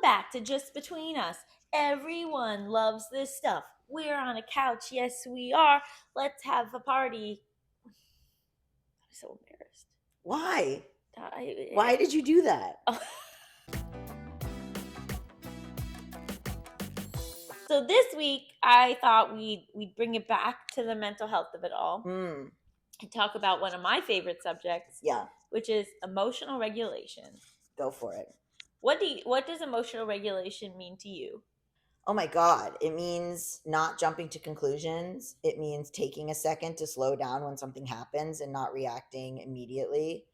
back to Just Between Us. Everyone loves this stuff. We're on a couch. Yes, we are. Let's have a party. I'm so embarrassed. Why? I- Why did you do that? So this week, I thought we'd bring it back to the mental health of it all Hmm. and talk about one of my favorite subjects, Yeah, which is emotional regulation. go for it. What does emotional regulation mean to you? Oh my God. It means not jumping to conclusions. It means taking a second to slow down when something happens and not reacting immediately.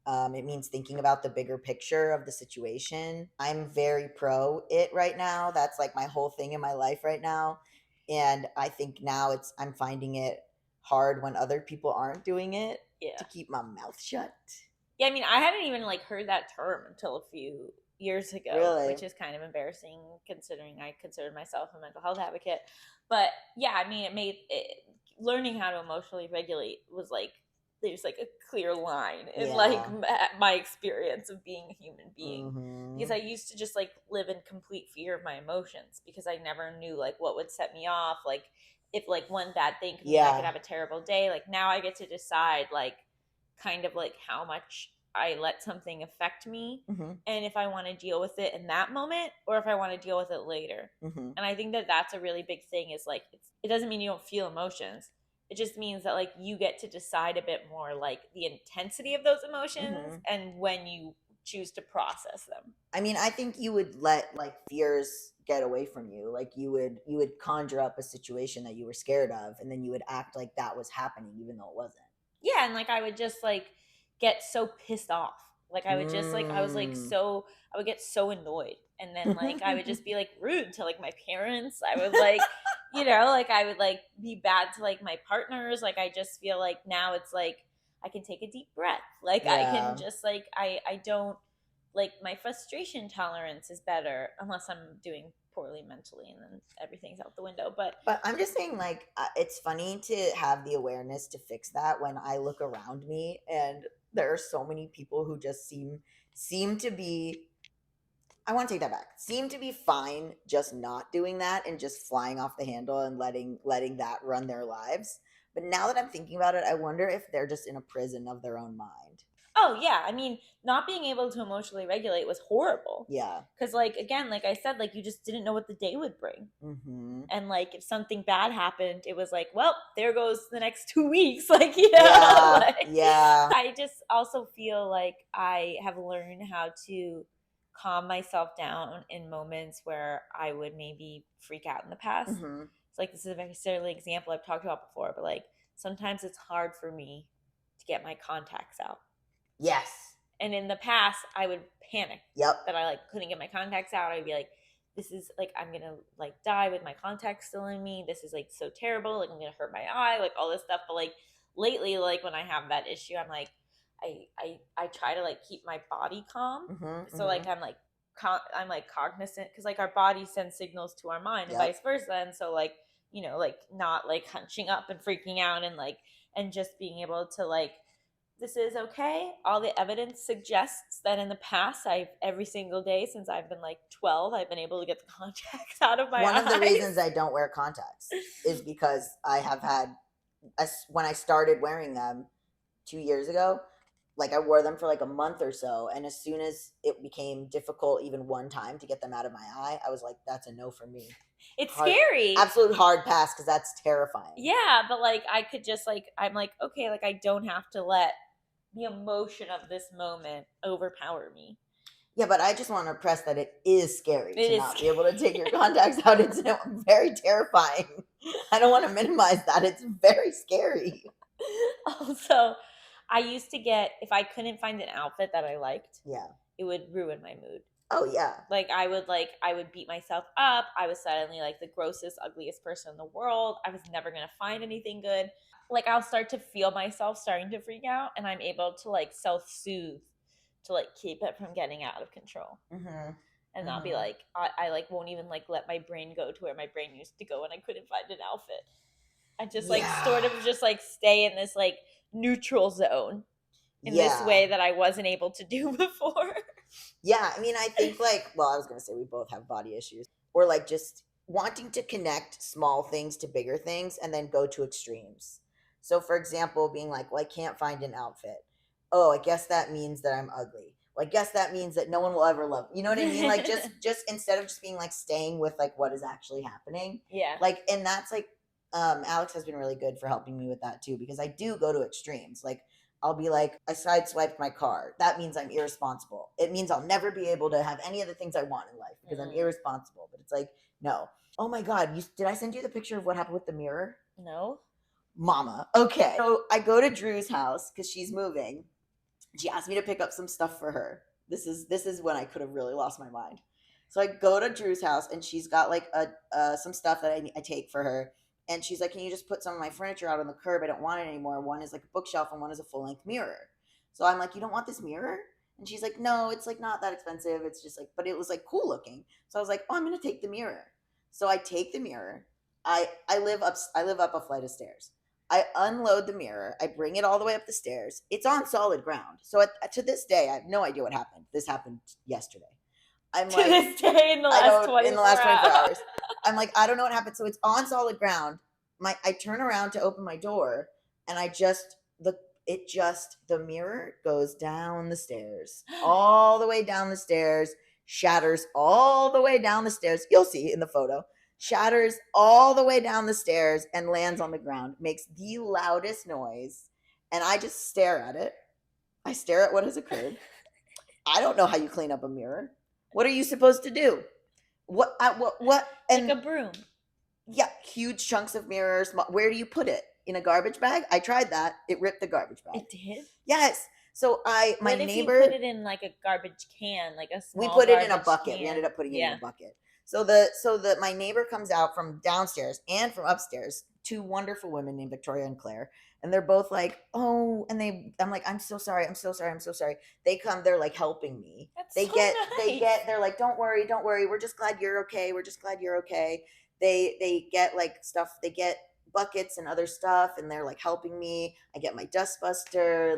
It means thinking about the bigger picture of the situation. I'm very pro it right now. That's like my whole thing in my life right now. And I think now I'm finding it hard when other people aren't doing it Yeah. to keep my mouth shut. Yeah, I mean, I hadn't even heard that term until a few years ago, Really? which is kind of embarrassing considering I considered myself a mental health advocate. But yeah, I mean, learning how to emotionally regulate was there's a clear line in Yeah. my experience of being a human being, Mhm. because I used to just live in complete fear of my emotions because I never knew what would set me off, if one bad thing could mean I could Yeah. have a terrible day. Now I get to decide kind of how much I let something affect me, Mhm. and if I want to deal with it in that moment or if I want to deal with it later. Mhm. And I think that that's a really big thing, is it doesn't mean you don't feel emotions. It just means that you get to decide a bit more the intensity of those emotions Mhm. and when you choose to process them. I mean, I think you would let fears get away from you. You would conjure up a situation that you were scared of, and then you would act like that was happening even though it wasn't. Yeah, and I would just get so pissed off. I would just I was Mm. so I would get so annoyed, and then I would just be rude to my parents. I would I would be bad to my partners. I just feel now it's I can take a deep breath. I can Yeah. just I don't my frustration tolerance is better unless I'm doing poorly mentally, and then everything's out the window. But But I'm just saying, it's funny to have the awareness to fix that when I look around me and there are so many people who just seem to be. I want to take that back. Seem to be fine just not doing that and just flying off the handle and letting that run their lives. But now that I'm thinking about it, I wonder if they're just in a prison of their own mind. oh yeah, I mean, not being able to emotionally regulate was horrible. Yeah. Because again, I said, you just didn't know what the day would bring. Mm-hmm. And if something bad happened, it was well, there goes the next 2 weeks. Yeah. Yeah. I just also feel I have learned how to calm myself down in moments where I would maybe freak out in the past. Mm-hmm. It's this is a very silly example I've talked about before, but sometimes it's hard for me to get my contacts out. Yes. And in the past, I would panic Yep. that I couldn't get my contacts out. I'd be this is I'm gonna die with my contacts still in me. This is so terrible. I'm gonna hurt my eye, all this stuff. But lately, when I have that issue, I'm I try to keep my body calm. Mm-hmm. So Mm-hmm. I'm cognizant, because our body sends signals to our mind and Yep. vice versa. And so not hunching up and freaking out, and and just being able to this is okay. All the evidence suggests that in the past, every single day since I've been 12, I've been able to get the contacts out of my One eyes. of the reasons I don't wear contacts is because I have had, when I started wearing them 2 years ago, I wore them for a month or so, and as soon as it became difficult even one time to get them out of my eye, I was like, that's a no for me. It's scary. Absolute hard pass, because that's terrifying. Yeah, but I could just I'm okay, I don't have to let the emotion of this moment overpower me. Yeah, but I just want to press that it is scary It to is not be able to take your contacts out. It's very terrifying. I don't want to minimize that. It's very scary. Also, I used to get, if I couldn't find an outfit that I liked, Yeah. it would ruin my mood. Oh yeah. I would beat myself up. I was suddenly the grossest, ugliest person in the world. I was never gonna find anything good. I'll start to feel myself starting to freak out, and I'm able to self-soothe to keep it from getting out of control. Mm-hmm. And not be I won't even let my brain go to where my brain used to go when I couldn't find an outfit. I just sort of just stay in this neutral zone in this way that I wasn't able to do before. Yeah, I mean, I think like, well, I was gonna say we both have body issues, or like just wanting to connect small things to bigger things and then go to extremes. So, for example, being like, well, I can't find an outfit. Oh, I guess that means that I'm ugly. Well, I guess that means that no one will ever love me. You know what I mean? Like, just instead of just being like staying with like what is actually happening. Yeah. Like, and that's like, Alex has been really good for helping me with that too, because I do go to extremes. Like, I'll be like, I sideswiped my car. That means I'm irresponsible. It means I'll never be able to have any of the things I want in life because I'm irresponsible. But it's like, no. Oh my God. Did I send you the picture of what happened with the mirror? No. Mama. Okay. So I go to Drew's house because she's moving. She asked me to pick up some stuff for her. This is when I could have really lost my mind. So I go to Drew's house and she's got like some stuff that I take for her. And she's like, can you just put some of my furniture out on the curb? I don't want it anymore. One is like a bookshelf and one is a full length mirror. So I'm like, you don't want this mirror? And she's like, no, it's like not that expensive. It's just like, but it was like cool looking. So I was like, oh, I'm gonna take the mirror. So I take the mirror. I live up a flight of stairs. I unload the mirror. I bring it all the way up the stairs. It's on solid ground. So to this day, I have no idea what happened. This happened yesterday. I'm To like, this day in the last 24 hours. I'm like, I don't know what happened. So it's on solid ground. I turn around to open my door, and the mirror goes down the stairs, all the way down the stairs, shatters all the way down the stairs. You'll see in the photo. Shatters all the way down the stairs and lands on the ground. Makes the loudest noise, and I just stare at it. I stare at what has occurred. I don't know how you clean up a mirror. What are you supposed to do? What? And like a broom. Yeah, huge chunks of mirrors. Where do you put it? In a garbage bag? I tried that. It ripped the garbage bag. It did? Yes. So my what neighbor. If you put it in like a garbage can, like a small. We put it in a bucket. Can. We ended up putting it in a bucket. So my neighbor comes out from downstairs and from upstairs. Two wonderful women named Victoria and Claire, and they're both like, oh, and I'm like, I'm so sorry. They come, they're like helping me. That's They so get, nice. they're like, don't worry. We're just glad you're okay. They get like stuff. They get buckets and other stuff, and they're like helping me. I get my dust buster.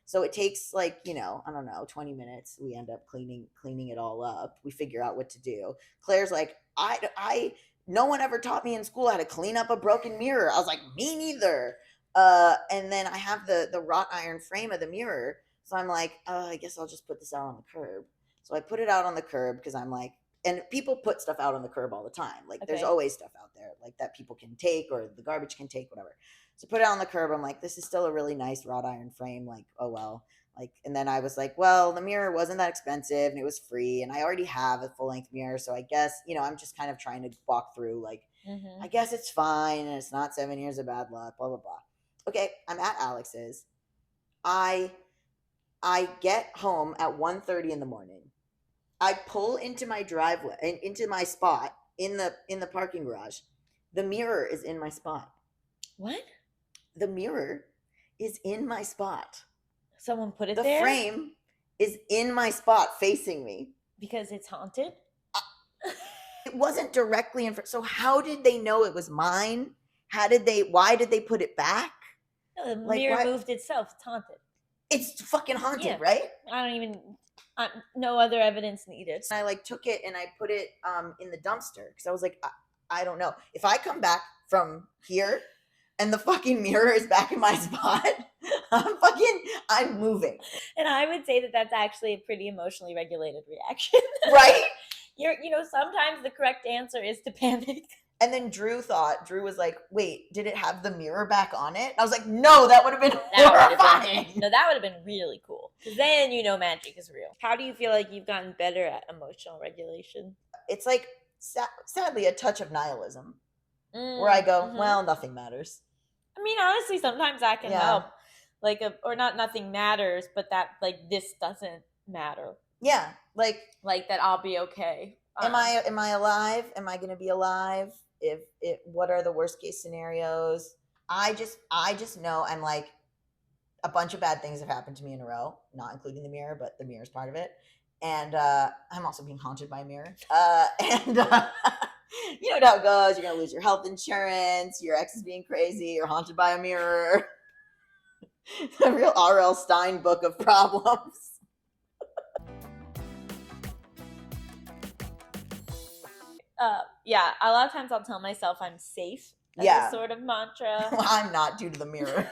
So it takes like, I don't know, 20 minutes. We end up cleaning it all up. We figure out what to do. Claire's like, I no one ever taught me in school how to clean up a broken mirror. I was like, me neither. And then I have the wrought iron frame of the mirror. So I'm like, I guess I'll just put this out on the curb. So I put it out on the curb because I'm like, and people put stuff out on the curb all the time. Like, there's always stuff out there like that people can take or the garbage can take, whatever. So put it on the curb. I'm like, this is still a really nice wrought iron frame. Like, oh well. Like, and then I was like, well, the mirror wasn't that expensive and it was free, and I already have a full length mirror, so I guess, I'm just kind of trying to walk through like, I guess it's fine and it's not 7 years of bad luck, blah blah blah. Okay, I'm at Alex's. I get home at 1:30 in the morning. I pull into my driveway and into my spot in the parking garage. The mirror is in my spot. What? The mirror is in my spot. Someone put it there? there? The frame is in my spot facing me. Because it's haunted? It wasn't directly in front. So how did they know it was mine? Why did they put it back? No, the mirror moved itself. It's haunted. It's fucking haunted, right? No other evidence needed. I like took it and I put it in the dumpster because I was like, I don't know. If I come back from here and the fucking mirror is back in my spot, I'm moving. And I would say that that's actually a pretty emotionally regulated reaction. Right? Sometimes the correct answer is to panic. And then Drew was like, wait, did it have the mirror back on it? And I was like, no, that would have been horrifying. That would have been really cool. Because then magic is real. How do you feel like you've gotten better at emotional regulation? It's like, sadly, a touch of nihilism. Where I go, well, nothing matters. I mean, honestly, sometimes that can help. Or not nothing matters, but that, like, this doesn't matter. Yeah. Like that I'll be okay. Am I alive? Am I going to be alive? What are the worst case scenarios? I just know I'm like, a bunch of bad things have happened to me in a row, not including the mirror, but the mirror is part of it. And I'm also being haunted by a mirror. You know how it goes. You're going to lose your health insurance. Your ex is being crazy. You're haunted by a mirror. The real R.L. Stein book of problems. Yeah, a lot of times I'll tell myself I'm safe as a Yeah. sort of mantra. I'm not, due to the mirror.